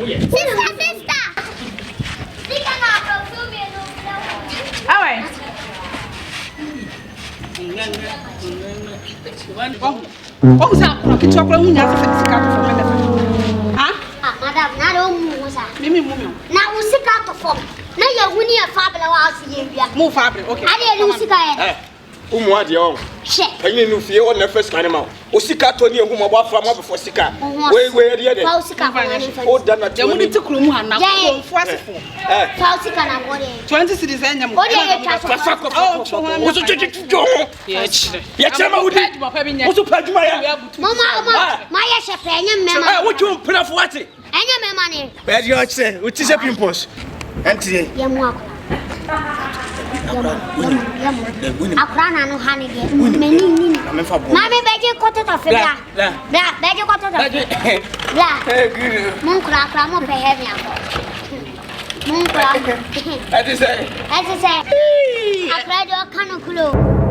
Sister. Sika na pro me no. Awe. Oh, sa ko chokra hu nya fa sika to for me. Ha? Ah, madam, na do mu sa. Mimi mu. Na usika to for. Na ya huni ya fabla wa asiye bia. Mu fabric, okay. Ade lu usika ya. Umu adi on. She. Penyi nu fie on na first kan ma. O sika to ni ehun mo bo afra mo before sika. We de de. Fa usika ko ni fa. O da na Je mu ni tikuru mu ha na ko fu asefo. Fa usika na go de. 20 cities enya mu. O de ye twa so. O so jo. Ya chama udi. O so paduma ya. Mama, ma ya she pe enya mema. Wo ju mpra fo ate. Enya mema ni. Be di o che, o ti se pimples. Enti. Ye mu akwa. Akrana no hani de. Meni. Mami beje koto to fe bla. Bla, beje koto to. Bla. Mun kra mo pe he mi akọ. Mun kra. Ati se. Akra do kanu kulo.